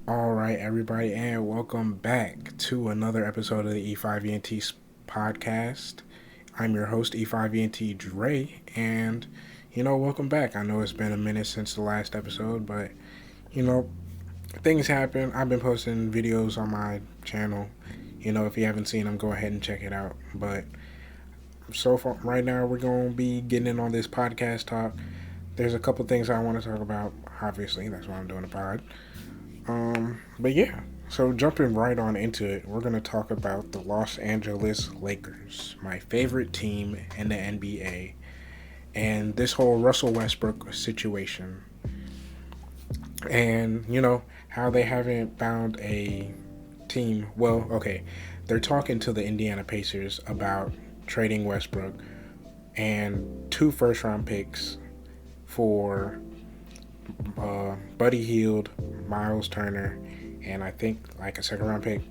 All right, everybody, and welcome back to another episode of the E5Ent podcast. I'm your host, E5Ent Dre, and welcome back. I know it's been a minute since the last episode, but you know, things happen. I've been posting videos on my channel. If you haven't seen them, go ahead and check it out. But so far, right now, we're going to be getting in on this podcast talk. There's a couple things I want to talk about. Obviously, that's why I'm doing a pod. But yeah, so jumping right on into it, we're going to talk about the Los Angeles Lakers, my favorite team in the NBA, and this whole Russell Westbrook situation. And, how they haven't found a team. Well, okay, they're talking to the Indiana Pacers about trading Westbrook and two first round picks for Buddy Hield, Miles Turner, and I think like a second round pick.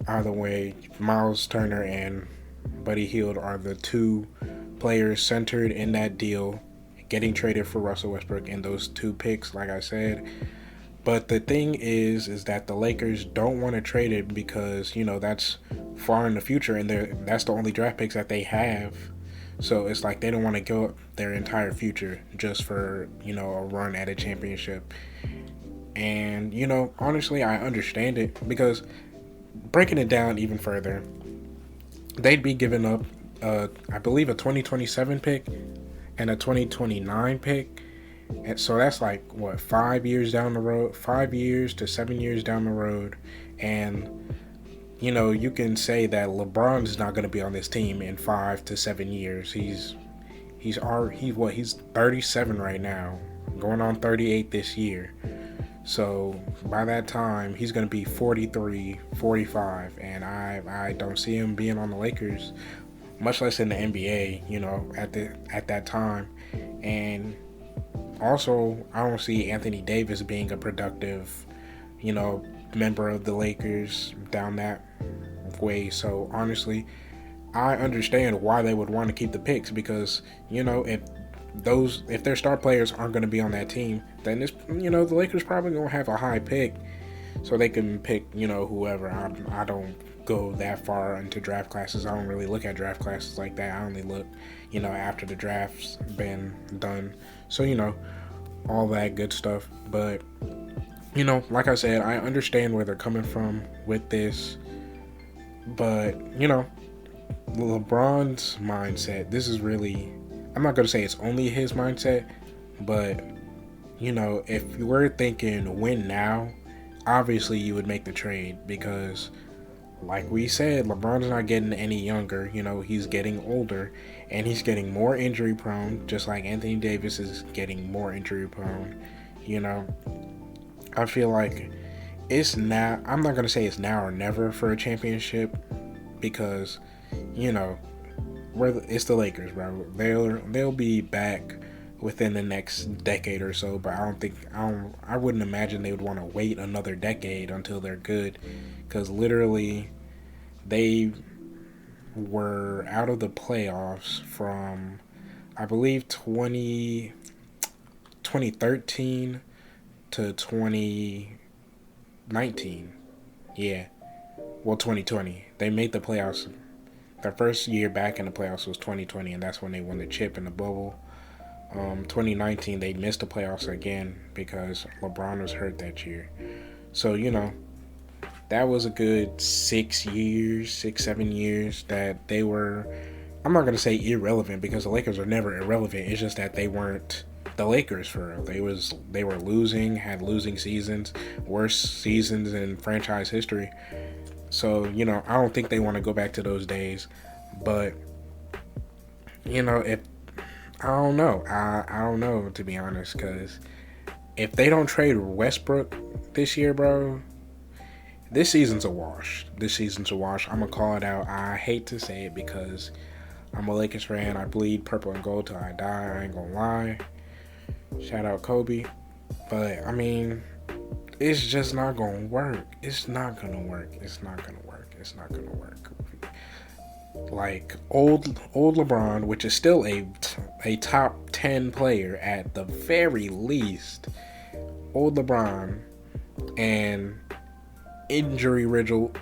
Either way, Miles Turner and Buddy Hield are the two players centered in that deal, getting traded for Russell Westbrook, and those two picks, like I said. But the thing is that the Lakers don't want to trade it because that's far in the future, and that's the only draft picks that they have. So it's like they don't want to give up their entire future just for, a run at a championship. And, honestly, I understand it because breaking it down even further, they'd be giving up, I believe, a 2027 pick and a 2029 pick. And so that's like, 5 years down the road, 5 years to 7 years down the road. And you can say that LeBron's not going to be on this team in 5 to 7 years. He's 37 right now, going on 38 this year. So by that time, he's going to be 43, 45, and I don't see him being on the Lakers, much less in the NBA. At that time, and also I don't see Anthony Davis being a productive, member of the Lakers down that way. So honestly, I understand why they would want to keep the picks because if their star players aren't going to be on that team, then the Lakers probably going to have a high pick, so they can pick whoever. I don't go that far into draft classes. I don't really look at draft classes like that. I only look after the draft's been done. So all that good stuff. But like I said, I understand where they're coming from with this. But, LeBron's mindset, this is really, I'm not going to say it's only his mindset, but, if you were thinking win now, obviously you would make the trade because, like we said, LeBron's not getting any younger. He's getting older and he's getting more injury prone, just like Anthony Davis is getting more injury prone. I feel like it's now, I'm not going to say it's now or never for a championship because, it's the Lakers, bro. They'll be back within the next decade or so, but I wouldn't imagine they would want to wait another decade until they're good because literally they were out of the playoffs from, I believe, 2013 to 2019. Yeah. Well, 2020. They made the playoffs. Their first year back in the playoffs was 2020, and that's when they won the chip in the bubble. 2019, they missed the playoffs again because LeBron was hurt that year. So, that was a good 6, 7 years that they were, I'm not going to say irrelevant because the Lakers are never irrelevant. It's just that they weren't the Lakers for real. They were losing, had losing seasons, worst seasons in franchise history. So, I don't think they want to go back to those days. But, if I don't know. I don't know, to be honest, because if they don't trade Westbrook this year, bro, this season's a wash. I'm going to call it out. I hate to say it because I'm a Lakers fan. I bleed purple and gold till I die. I ain't going to lie. Shout out Kobe. But, I mean, it's just not going to work. It's not going to work. Like, old LeBron, which is still a top 10 player at the very least, old LeBron and injury riddled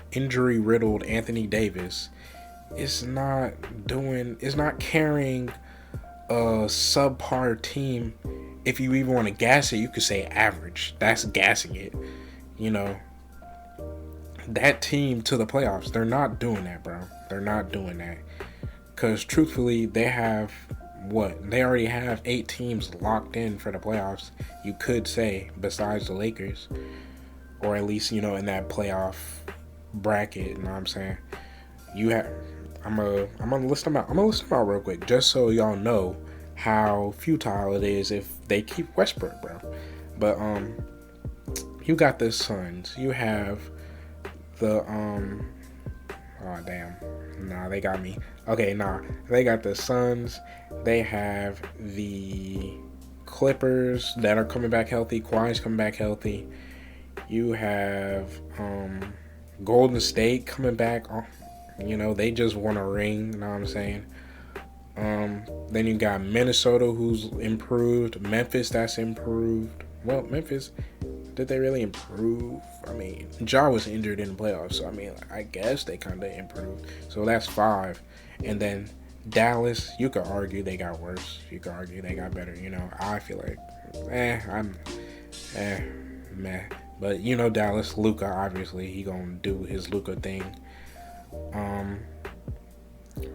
Anthony Davis is not carrying a subpar team. If you even want to gas it, you could say average. That's gassing it. You know, that team to the playoffs. They're not doing that, bro. They're not doing that. Because truthfully, they have what? They already have 8 teams locked in for the playoffs, you could say, besides the Lakers. Or at least, in that playoff bracket, you know what I'm saying? I'm gonna list them out. I'm gonna list them out real quick, just so y'all know how futile it is if they keep Westbrook, bro. But you got the Suns. You have the oh damn. Nah, they got me. Okay, nah. They got the Suns. They have the Clippers that are coming back healthy. Kawhi's coming back healthy. You have Golden State coming back. They just won a ring. You know what I'm saying? Then you got Minnesota, who's improved. Memphis, that's improved. Well, Memphis, did they really improve? I mean, Ja was injured in the playoffs, so I guess they kind of improved. So that's 5. And then Dallas, you could argue they got worse. You could argue they got better. I feel like, meh. But Dallas, Luka, obviously he gonna do his Luka thing. Oh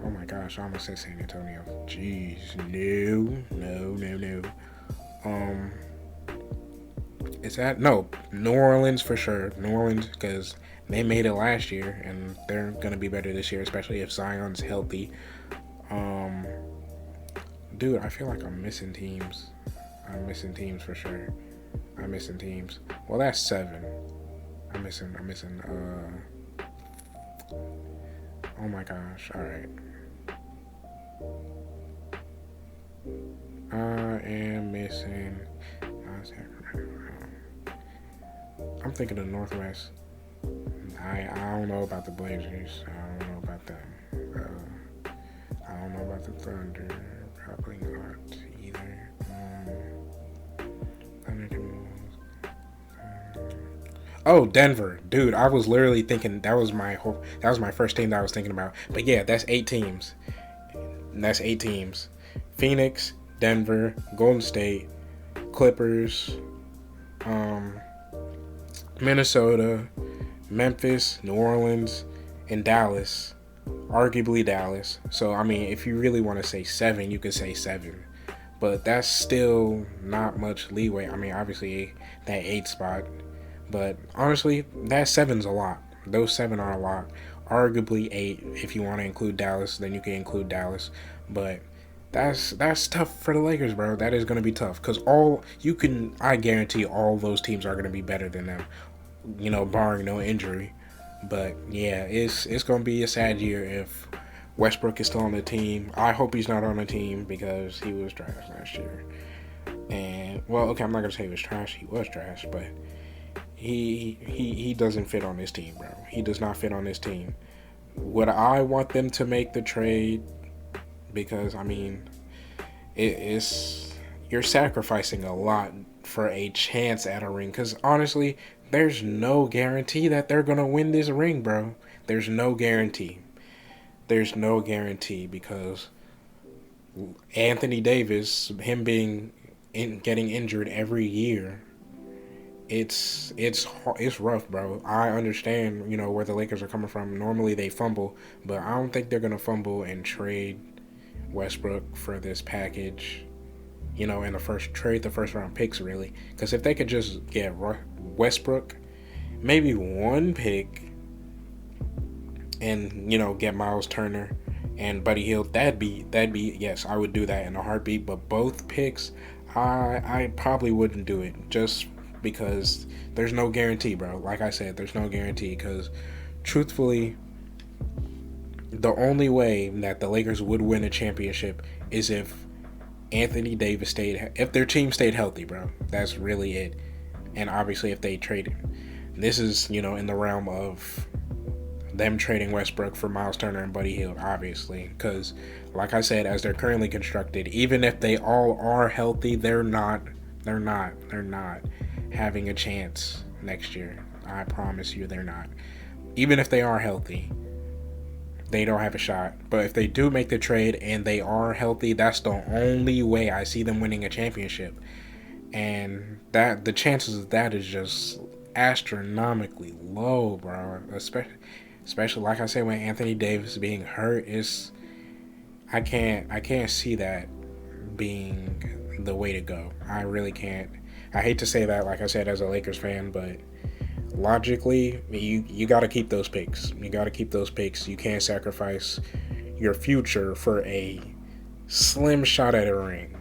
my gosh, I almost said San Antonio. Jeez, no. Is that New Orleans for sure? New Orleans, because they made it last year and they're gonna be better this year, especially if Zion's healthy. Dude, I feel like I'm missing teams. I'm missing teams for sure. I'm missing teams. Well, that's 7. I'm missing. Oh my gosh. All right. I am missing. I'm thinking of Northwest. I don't know about the Blazers. I don't know about them. I don't know about the Thunder. Probably not either. Oh, Denver, dude! I was literally thinking that was my first team that I was thinking about. But yeah, that's 8 teams. That's 8 teams: Phoenix, Denver, Golden State, Clippers, Minnesota, Memphis, New Orleans, and Dallas. Arguably Dallas. So if you really want to say 7, you could say 7. But that's still not much leeway. Obviously that 8 spot. But honestly, that 7's a lot. Those 7 are a lot. Arguably 8, if you want to include Dallas, then you can include Dallas. But that's tough for the Lakers, bro. That is going to be tough. Because I guarantee all those teams are going to be better than them. Barring no injury. But yeah, it's going to be a sad year if Westbrook is still on the team. I hope he's not on the team because he was trash last year. And, well, okay, I'm not going to say he was trash. He was trash, but he doesn't fit on this team, bro. He does not fit on this team. Would I want them to make the trade? Because, you're sacrificing a lot for a chance at a ring. Because, honestly, there's no guarantee that they're going to win this ring, bro. There's no guarantee. There's no guarantee because Anthony Davis, him getting injured every year, it's rough, bro. I understand, where the Lakers are coming from. Normally they fumble, but I don't think they're going to fumble and trade Westbrook for this package, in the first round picks, really. Because if they could just get Westbrook, maybe 1 pick, and get Miles Turner and Buddy Hield, that'd be yes, I would do that in a heartbeat. But both picks, I probably wouldn't do it, just because there's no guarantee, bro. Like I said, there's no guarantee. Because truthfully, the only way that the Lakers would win a championship is if Anthony Davis if their team stayed healthy, bro. That's really it. And obviously if they traded, this is, in the realm of them trading Westbrook for Miles Turner and Buddy Hield, obviously. Because, like I said, as they're currently constructed, even if they all are healthy, they're not having a chance next year. I promise you they're not. Even if they are healthy, they don't have a shot. But if they do make the trade and they are healthy, that's the only way I see them winning a championship. And that the chances of that is just astronomically low, bro. Especially like I said, when Anthony Davis being hurt, is I can't see that being the way to go. I really can't. I hate to say that, like I said, as a Lakers fan, but logically, you got to keep those picks. You got to keep those picks. You can't sacrifice your future for a slim shot at a ring.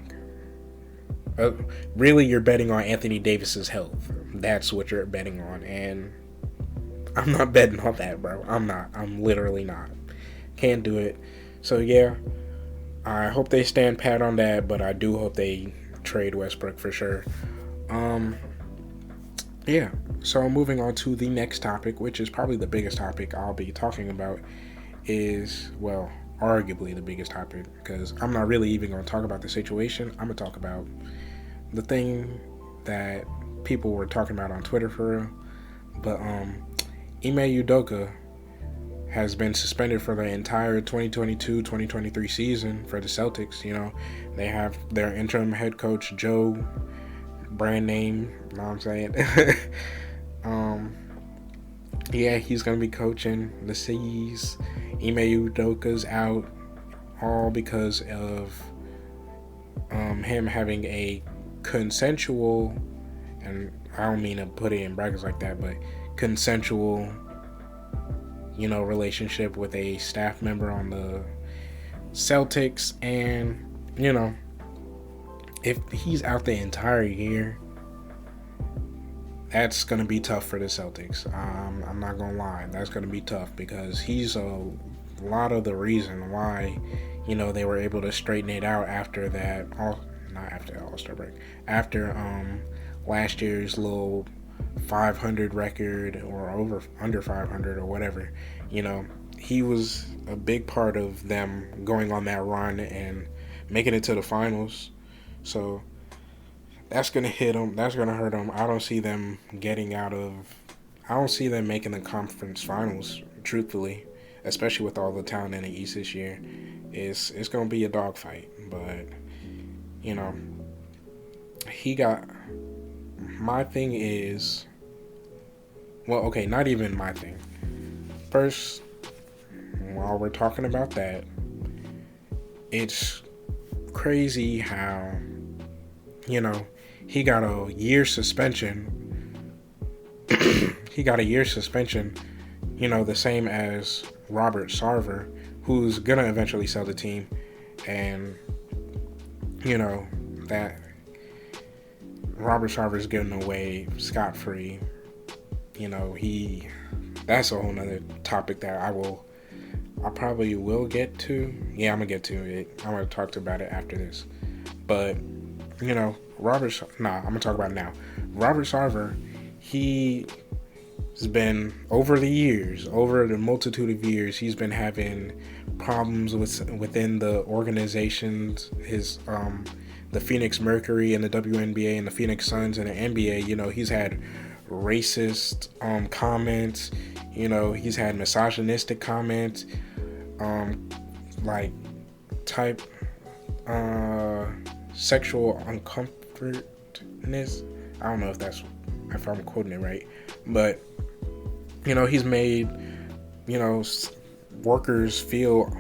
Really, you're betting on Anthony Davis's health. That's what you're betting on, and I'm not betting on that, bro. I'm not. I'm literally not. Can't do it. So yeah, I hope they stand pat on that, but I do hope they trade Westbrook for sure. Yeah. So moving on to the next topic, which is probably the biggest topic I'll be talking about, is, well, arguably the biggest topic, because I'm not really even going to talk about the situation. I'm going to talk about the thing that people were talking about on Twitter for real. But Ime Udoka has been suspended for the entire 2022-2023 season for the Celtics. You know, they have their interim head coach, Joe, brand name, you know what I'm saying? Yeah, he's going to be coaching the C's. Ime Udoka's out, all because of him having a consensual, and I don't mean to put it in brackets like that, but consensual, you know, relationship with a staff member on the Celtics. And, you know, if he's out the entire year, that's going to be tough for the Celtics. I'm not going to lie. That's going to be tough, because he's a lot of the reason why, you know, they were able to straighten it out after that, not after the All-Star break, after last year's little 500 record, or under 500 or whatever. You know, he was a big part of them going on that run and making it to the finals. So that's going to hit them. That's going to hurt them. I don't see them making the conference finals, truthfully, especially with all the talent in the East this year. It's going to be a dogfight. But, you know, my thing is, well, okay, not even my thing. First, while we're talking about that, it's crazy how, you know, he got a year suspension. He got a year suspension, you know, the same as Robert Sarver, who's gonna eventually sell the team. And, you know, that Robert Sarver's getting away scot-free. You know, that's a whole nother topic that I probably will get to. Yeah, I'm gonna get to it. I'm gonna talk about it after this. But, you know, I'm gonna talk about it now. Robert Sarver, he has been, over the multitude of years, he's been having problems within the organizations. His the Phoenix Mercury and the WNBA and the Phoenix Suns and the NBA. You know, he's had racist comments. You know, he's had misogynistic comments, like type sexual uncomfortness. I don't know if I'm quoting it right, but, you know, he's made, you know, workers feel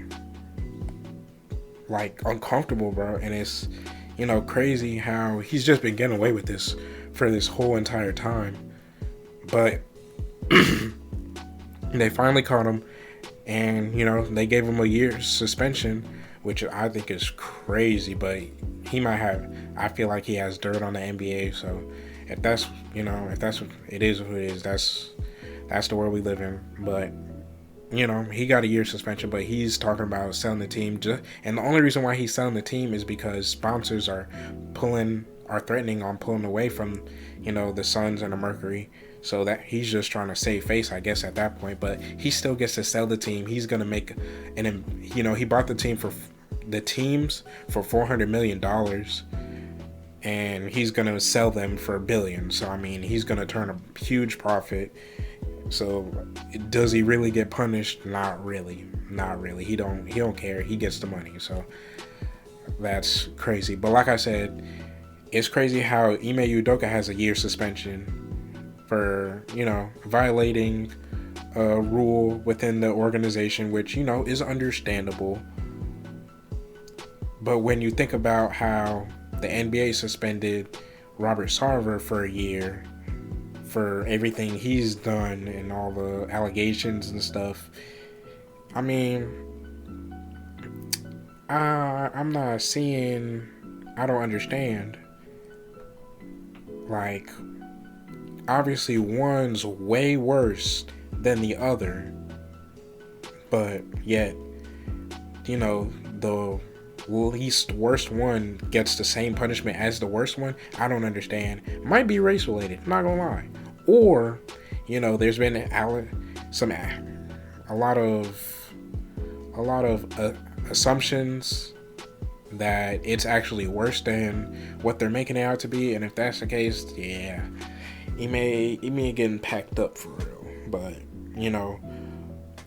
like uncomfortable, bro. And it's, you know, crazy how he's just been getting away with this for this whole entire time. But they finally caught him, and, you know, they gave him a year's suspension, which I think is crazy. But I feel like he has dirt on the NBA. So if that's what it is, that's the world we live in. But, you know, he got a year's suspension, but he's talking about selling the team. And the only reason why he's selling the team is because sponsors are threatening on pulling away from, you know, the Suns and the Mercury. So that he's just trying to save face, I guess, at that point. But he still gets to sell the team. He's going to make he bought the teams for $400 million. and he's gonna sell them for billions. So I mean, he's gonna turn a huge profit. So does he really get punished? Not really. Not really. He don't care. He gets the money. So that's crazy. But like I said, it's crazy how Ime Udoka has a year suspension for, violating a rule within the organization, which, is understandable. But when you think about how the NBA suspended Robert Sarver for a year for everything he's done and all the allegations and stuff, I mean, I'm not seeing, I don't understand. Like, obviously one's way worse than the other, but yet, the least worst one gets the same punishment as the worst one. I don't understand. Might be race related, not gonna lie. Or, there's been a lot of assumptions that it's actually worse than what they're making it out to be. And if that's the case, yeah, he may getting packed up for real. But,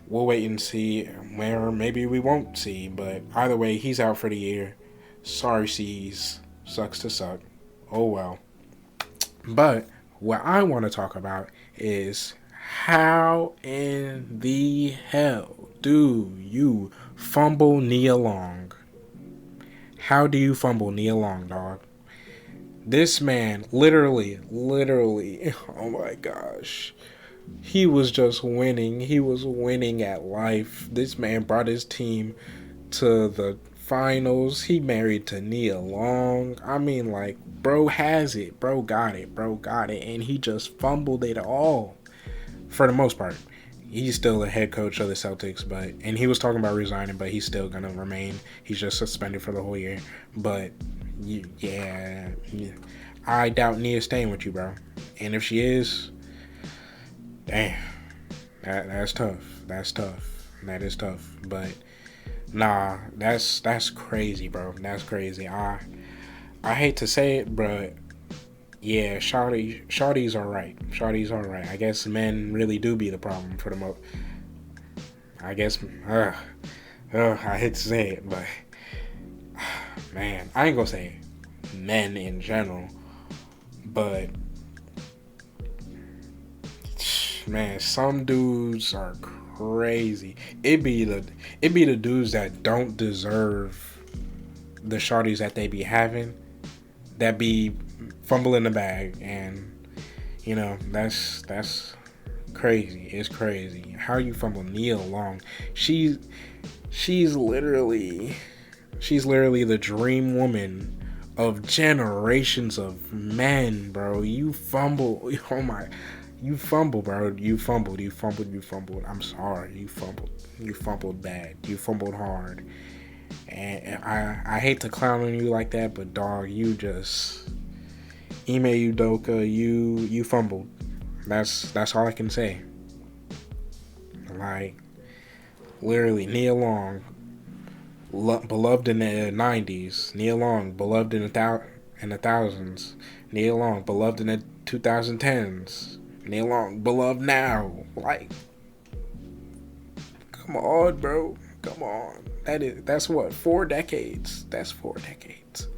we'll wait and see, or maybe we won't see. But either way, he's out for the year. Sorry, C's. Sucks to suck. Oh well. But what I want to talk about is how in the hell do you fumble Nia Long? How do you fumble Nia Long, dog? This man, literally, oh my gosh. He was just winning. He was winning at life. This man brought his team to the finals. He married to Nia Long. I mean, like, bro has it. Bro got it. And he just fumbled it all. For the most part. He's still the head coach of the Celtics, and he was talking about resigning, but he's still going to remain. He's just suspended for the whole year. But, yeah. I doubt Nia's staying with you, bro. And if she is, damn, that's tough. That is tough. But nah, that's crazy, bro. That's crazy. I hate to say it, but yeah, Shawty's alright. I guess men really do be the problem for the most. I guess. I hate to say it, but man, I ain't gonna say men in general, but man, some dudes are crazy. It be the dudes that don't deserve the shawties that they be having, that be fumbling the bag, and that's crazy. It's crazy. How you fumble Nia Long? She's literally the dream woman of generations of men, bro. You fumble. Oh my. You fumbled, bro. You fumbled. I'm sorry. You fumbled bad. You fumbled hard. And I hate to clown on you like that, but dog, you just Ime Udoka, you fumbled. That's all I can say. Like, literally, Nia Long, beloved in the 90s. Nia Long, beloved in the thousands. Nia Long, beloved in the 2010s. Nia Long, beloved now. Like, come on, bro. Come on. That's what, 4 decades. That's 4 decades.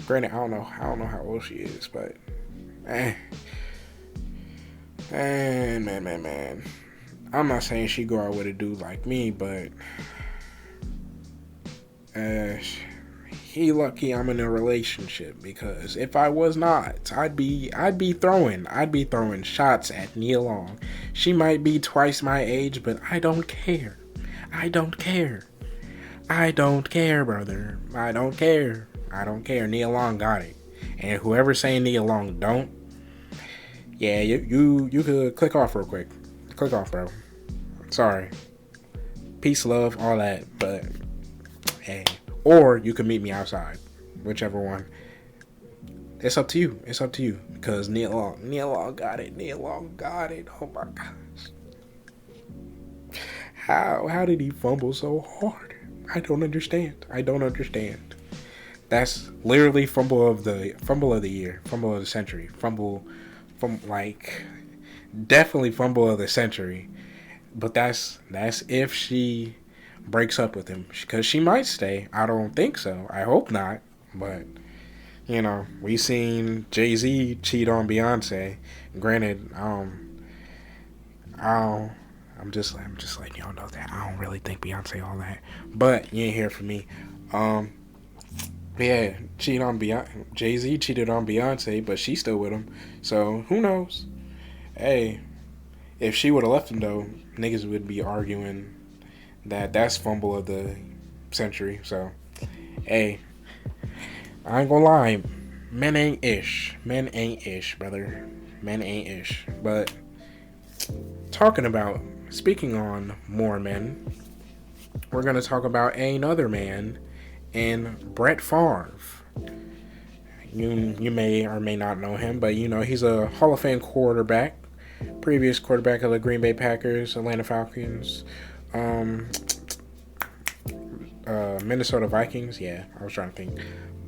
Granted, I don't know how old she is, but man. I'm not saying she go out with a dude like me, but he lucky I'm in a relationship, because if I was not, I'd be throwing shots at Nia Long. She might be twice my age, but I don't care. I don't care, brother. I don't care. Nia Long got it. And whoever's saying Nia Long don't, yeah, you could click off real quick. Click off, bro. Sorry. Peace, love, all that, but hey. Or you can meet me outside. Whichever one. It's up to you. Because Nia Long got it. Oh my gosh. How did he fumble so hard? I don't understand. That's literally fumble of the year, fumble of the century, definitely fumble of the century. But that's if she breaks up with him, because she might stay. I don't think so. I hope not. But we seen Jay-Z cheat on Beyonce. Granted, I don't, I'm just letting y'all know that I don't really think Beyonce all that. But you ain't hear from me. Yeah, Jay-Z cheated on Beyonce, but she's still with him. So who knows? Hey, if she would have left him though, niggas would be arguing that that's fumble of the century. So, hey, I ain't gonna lie, men ain't ish, brother. Men ain't ish. But speaking on more men, we're gonna talk about another man, and Brett Favre. You may or may not know him, but he's a Hall of Fame quarterback, previous quarterback of the Green Bay Packers, Atlanta Falcons, Minnesota Vikings. Yeah, I was trying to think,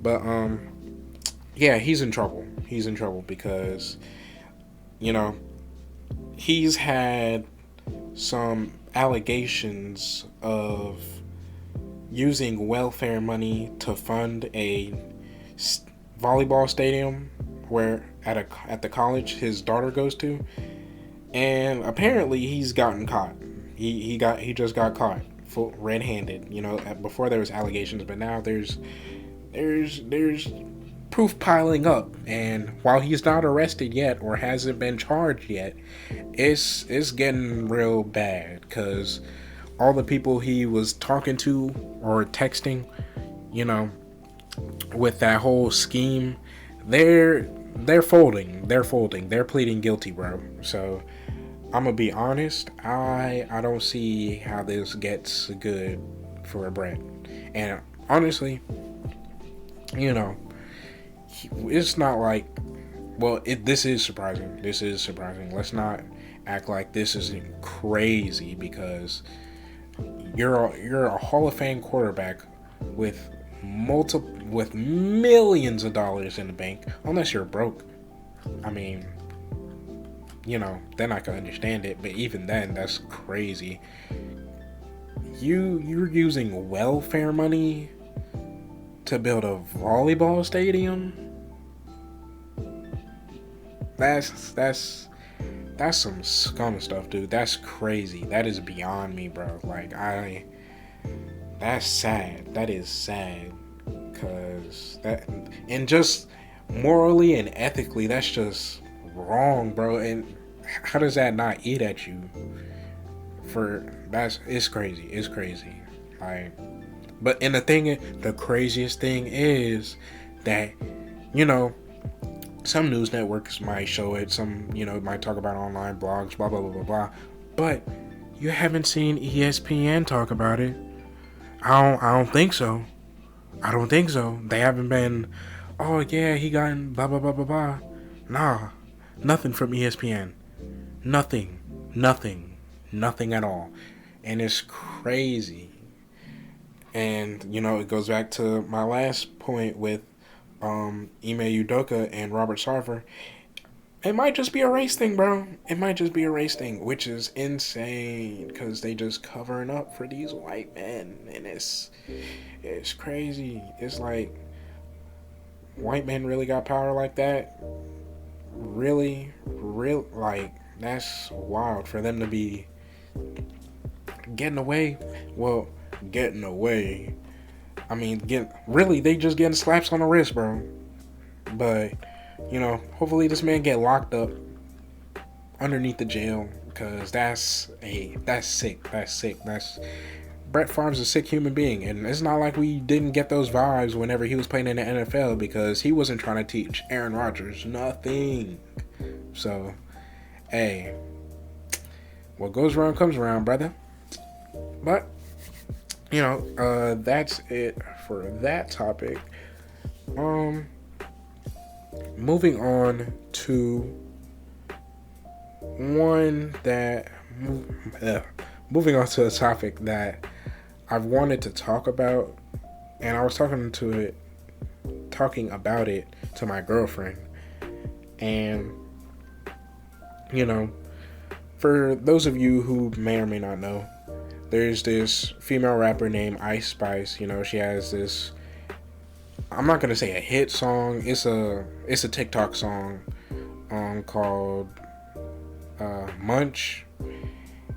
but yeah, he's in trouble. He's in trouble because he's had some allegations of using welfare money to fund a volleyball stadium at the college his daughter goes to, and apparently he's gotten caught. He just got caught full red-handed. Before there was allegations, but now there's proof piling up, and while he's not arrested yet or hasn't been charged yet, it's getting real bad because all the people he was talking to or texting, with that whole scheme, they're folding. They're pleading guilty, bro. So I'm gonna be honest. I don't see how this gets good for Brett. And honestly, it's not like, well, this is surprising. Let's not act like this isn't crazy, because you're a Hall of Fame quarterback with millions of dollars in the bank, unless you're broke. I mean, then I can understand it, but even then, that's crazy. You're using welfare money to build a volleyball stadium? That's some scum stuff, dude. That's crazy. That is beyond me, bro. That's sad. That is sad. And just morally and ethically, that's just wrong, bro. And how does that not eat at you? It's crazy. It's crazy. But the craziest thing is that, some news networks might show it, some, might talk about online blogs, blah, blah, blah, blah, blah. But you haven't seen ESPN talk about it. I don't think so. They haven't been, oh yeah, he got in blah, blah, blah, blah, blah. Nah, nothing from ESPN. Nothing at all. And it's crazy. And, it goes back to my last point with Ime Udoka and Robert Sarver. It might just be a race thing, bro. It might just be a race thing, which is insane, because they just covering up for these white men, and it's crazy. It's like, white men really got power like that? Really, that's wild for them to be getting away. Well, getting away. I mean, they just getting slaps on the wrist, bro. But, hopefully this man get locked up underneath the jail, because that's sick. Brett Favre's a sick human being, and it's not like we didn't get those vibes whenever he was playing in the NFL, because he wasn't trying to teach Aaron Rodgers nothing. So, hey, what goes around comes around, brother. But, that's it for that topic. Moving on to moving on to a topic that I've wanted to talk about, and I was talking to it talking about it to my girlfriend. And, you know, for those of you who may or may not know, there's this female rapper named Ice Spice. You know, she has this, I'm not gonna say a hit song. It's a TikTok song called Munch.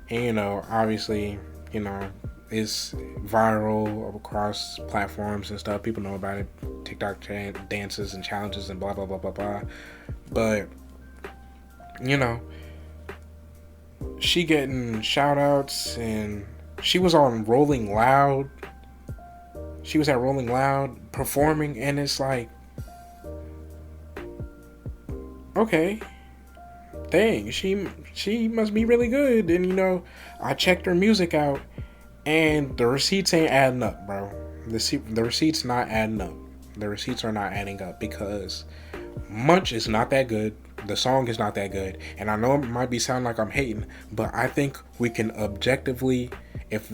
And, you know, obviously, you know, it's viral across platforms and stuff. People know about it. TikTok dances and challenges and blah, blah, blah, blah, blah. But, you know, she getting shout outs, and she was on Rolling Loud. She was at Rolling Loud performing, and it's like, okay, dang, she must be really good. And, you know, I checked her music out, and the receipts ain't adding up, bro. The receipts not adding up. The receipts are not adding up because Munch is not that good. The song is not that good. And I know it might be sound like I'm hating, but I think we can objectively, if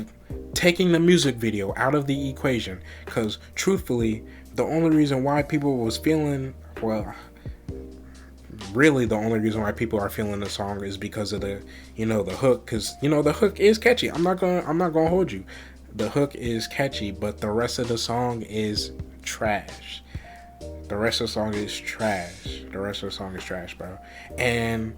taking the music video out of the equation, because truthfully, the only reason why people was feeling, well, really the only reason why people are feeling the song is because of the, you know, the hook. Because, you know, the hook is catchy. I'm not gonna hold you. The hook is catchy, but the rest of the song is trash. The rest of the song is trash. The rest of the song is trash, bro. And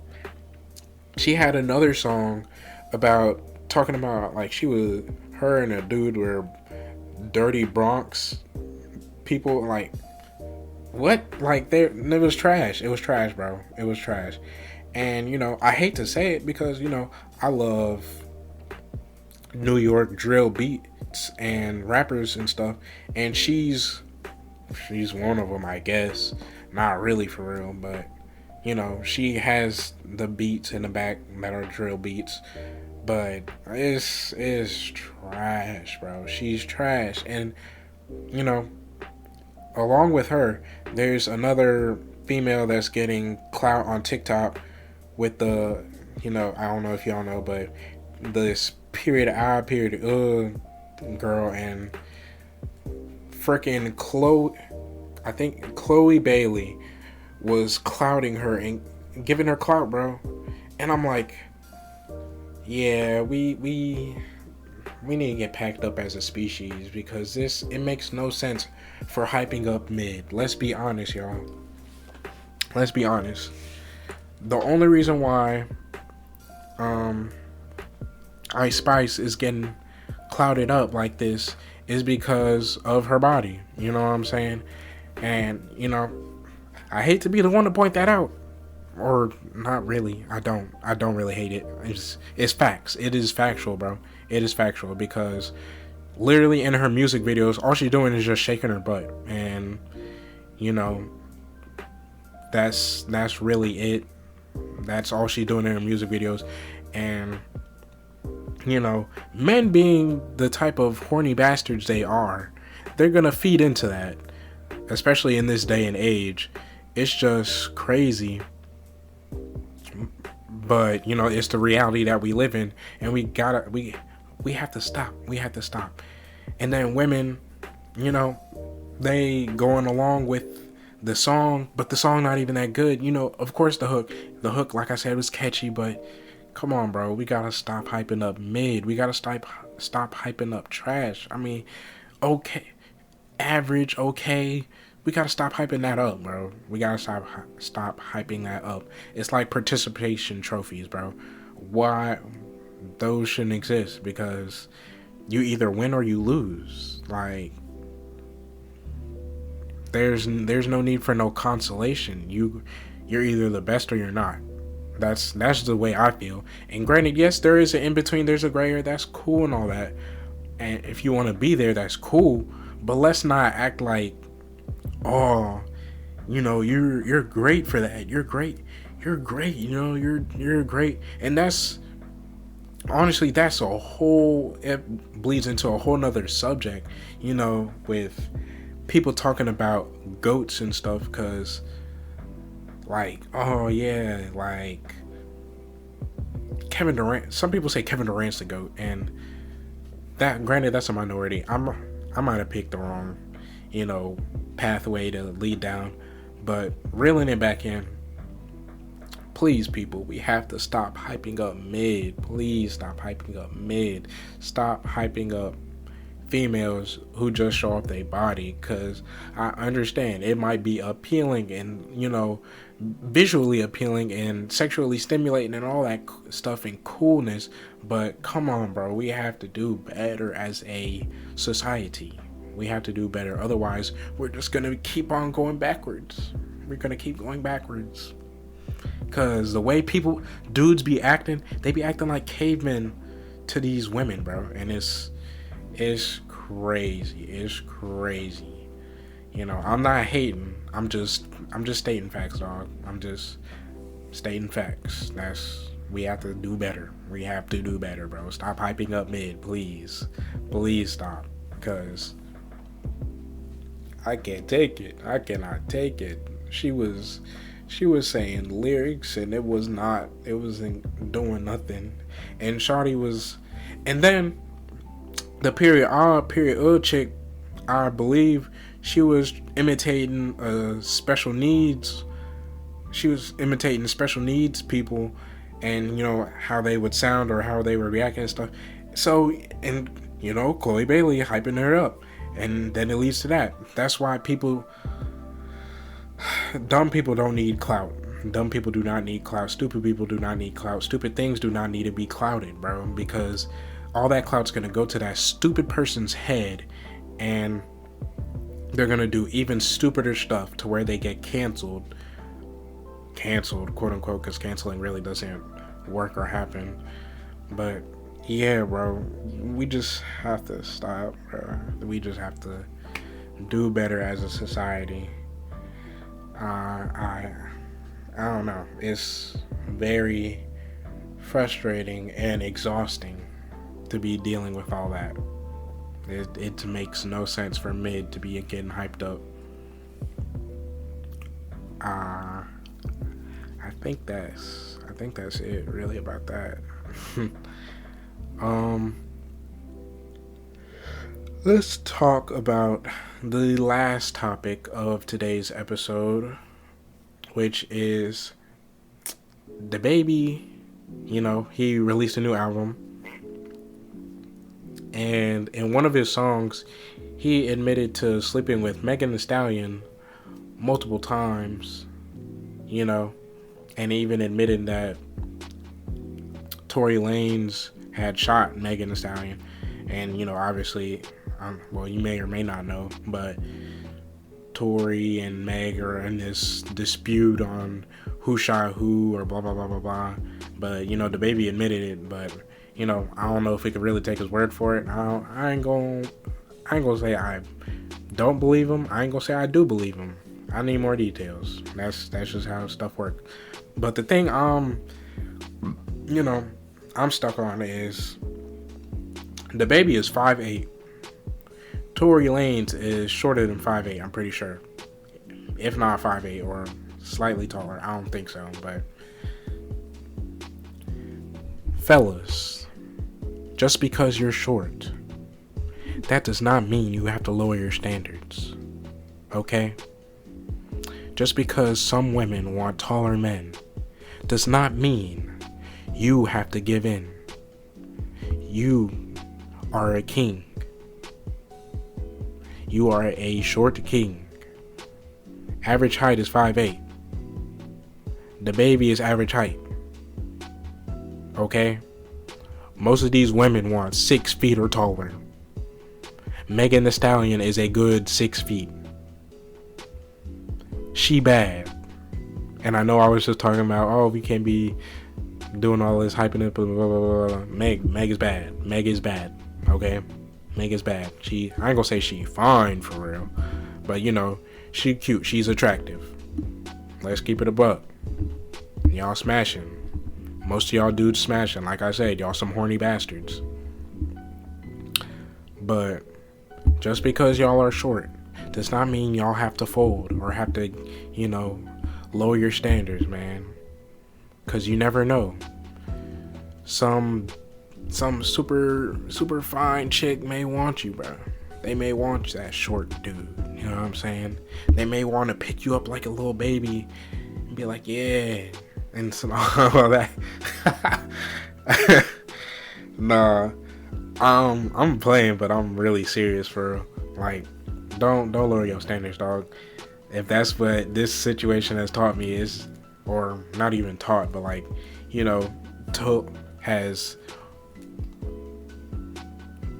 she had another song about talking about, like, her and a dude were dirty Bronx people. Like, what? Like, it was trash. It was trash, bro. It was trash. And, you know, I hate to say it because, you know, I love New York drill beats and rappers and stuff. And she's one of them, I guess. Not really for real, but, you know, she has the beats in the back that are drill beats. But it's trash, bro. She's trash. And, you know, along with her, there's another female that's getting clout on TikTok with the, you know, I don't know if y'all know, but this period girl, and freaking Chloe Bailey was clouding her and giving her clout, bro. And I'm like, yeah, we need to get packed up as a species, because it makes no sense for hyping up mid. Let's be honest, y'all. Let's be honest. The only reason why Ice Spice is getting clouded up like this is because of her body. You know what I'm saying? And, you know, I hate to be the one to point that out. Or not really. I don't really hate it. It's facts. It is factual, bro. It is factual, because literally in her music videos, all she's doing is just shaking her butt. And, you know, that's really it. That's all she's doing in her music videos. And, you know, men being the type of horny bastards they are, they're gonna feed into that, especially in this day and age. It's just crazy. But, you know, it's the reality that we live in, and we have to stop. We have to stop. And then women, you know, they going along with the song, but the song not even that good. You know, of course the hook, like I said, was catchy, but come on, bro. We gotta stop hyping up mid. We gotta stop hyping up trash. I mean, okay, average, okay. We gotta stop hyping that up, bro. We gotta stop hyping that up. It's like participation trophies, bro. Why? Those shouldn't exist, because you either win or you lose. Like, there's no need for no consolation. You're either the best or you're not. That's the way I feel. And granted, yes, there is an in between. There's a gray area. That's cool and all that. And if you want to be there, that's cool. But let's not act like, oh, you know, you're great for that. You're great. You know, you're great. And that's honestly, it bleeds into a whole nother subject, you know, with people talking about goats and stuff. Because, like, oh yeah, like Kevin Durant. Some people say Kevin Durant's the GOAT, and that, granted, that's a minority. I might have picked the wrong, you know, pathway to lead down. But reeling it back in, please, people, we have to stop hyping up mid. Please stop hyping up mid. Stop hyping up females who just show off their body, because I understand it might be appealing and, visually appealing and sexually stimulating and all that stuff and coolness, but come on, bro, we have to do better as a society. We have to do better, otherwise we're just gonna keep on going backwards. We're gonna keep going backwards, because the way dudes be acting, they be acting like cavemen to these women, bro, and it's crazy. It's crazy. I'm not hating. I'm just stating facts, dog. I'm just stating facts. We have to do better. We have to do better, bro. Stop hyping up mid, please. Please stop. Because I can't take it. I cannot take it. She was saying lyrics and it wasn't doing nothing. And Shawty was, and then the period chick, I believe she was imitating special needs. She was imitating special needs people, and how they would sound or how they would react and stuff. So, and Chloe Bailey hyping her up, and then it leads to that. That's why dumb people don't need clout. Dumb people do not need clout. Stupid people do not need clout. Stupid things do not need to be clouted, bro, because all that clout's going to go to that stupid person's head, and they're going to do even stupider stuff to where they get canceled, quote unquote, because canceling really doesn't work or happen. But yeah, bro, we just have to stop, bro. We just have to do better as a society. I don't know. It's very frustrating and exhausting to be dealing with all that. It makes no sense for mid to be getting hyped up. I think that's it really about that. Let's talk about the last topic of today's episode, which is DaBaby. He released a new album. And in one of his songs, he admitted to sleeping with Megan Thee Stallion multiple times, and even admitted that Tory Lanez had shot Megan Thee Stallion. And, obviously, well, you may or may not know, but Tory and Meg are in this dispute on who shot who or blah, blah, blah, blah, blah. But, DaBaby admitted it, but I don't know if we could really take his word for it. I ain't gonna say I don't believe him. I ain't gonna say I do believe him. I need more details. That's just how stuff works. But the thing I'm stuck on is DaBaby is 5'8". Tory Lanez is shorter than 5'8", I'm pretty sure. If not 5'8", or slightly taller. I don't think so, but fellas, just because you're short, that does not mean you have to lower your standards. Okay? Just because some women want taller men does not mean you have to give in. You are a king. You are a short king. Average height is 5'8". DaBaby is average height. Okay? Most of these women want 6 feet or taller. Megan Thee Stallion is a good 6 feet. She bad. And I know I was just talking about, we can't be doing all this hyping up, blah, blah, blah, blah. Meg is bad. Meg is bad. Okay? Meg is bad. I ain't gonna say she fine for real. But she cute. She's attractive. Let's keep it a buck. Y'all smashing. Most of y'all dudes smashing. Like I said, y'all some horny bastards. But just because y'all are short does not mean y'all have to fold or have to, lower your standards, man. Because you never know. Some super fine chick may want you, bro. They may want that short dude. You know what I'm saying? They may want to pick you up like a little baby and be like, yeah, and some all that. Nah, I'm playing, but I'm really serious for real. Like, don't lower your standards, dog. If that's what this situation has taught me is, or not even taught, but like, you know, has,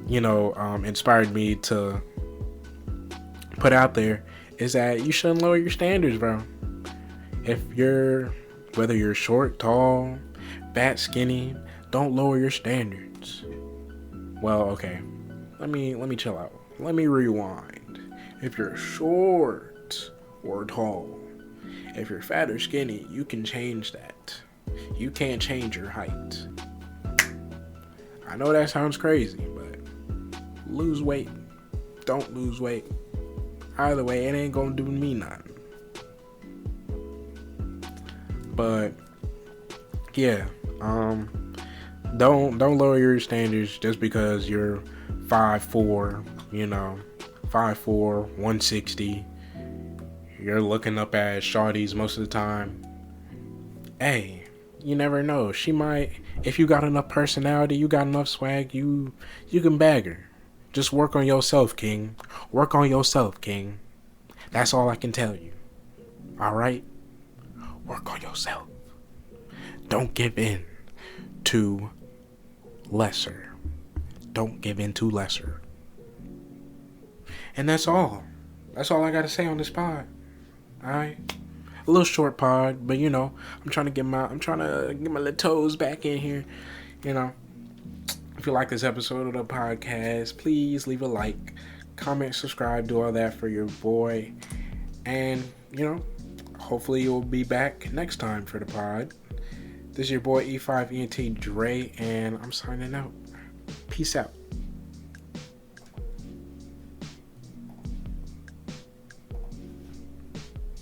you know, inspired me to put out there, is that you shouldn't lower your standards, bro. Whether you're short, tall, fat, skinny, don't lower your standards. Well, okay, let me chill out. Let me rewind. If you're short or tall, if you're fat or skinny, you can change that. You can't change your height. I know that sounds crazy, but lose weight. Don't lose weight. Either way, it ain't gonna do me nothing. But yeah, don't lower your standards just because you're 5'4", you know, 5'4", 160. You're looking up at shawties most of the time. Hey, you never know. She might, if you got enough personality, you got enough swag, you can bag her. Just work on yourself, King. Work on yourself, King. That's all I can tell you. Alright? Work on yourself. Don't give in to lesser. Don't give in to lesser. And that's all. That's all I gotta say on this pod. Alright? A little short pod, but you know, I'm trying to get my little toes back in here. You know. If you like this episode of the podcast, please leave a like, comment, subscribe, do all that for your boy. And, you know, hopefully you'll be back next time for the pod. This is your boy E5Ent Dre, and I'm signing out. Peace out.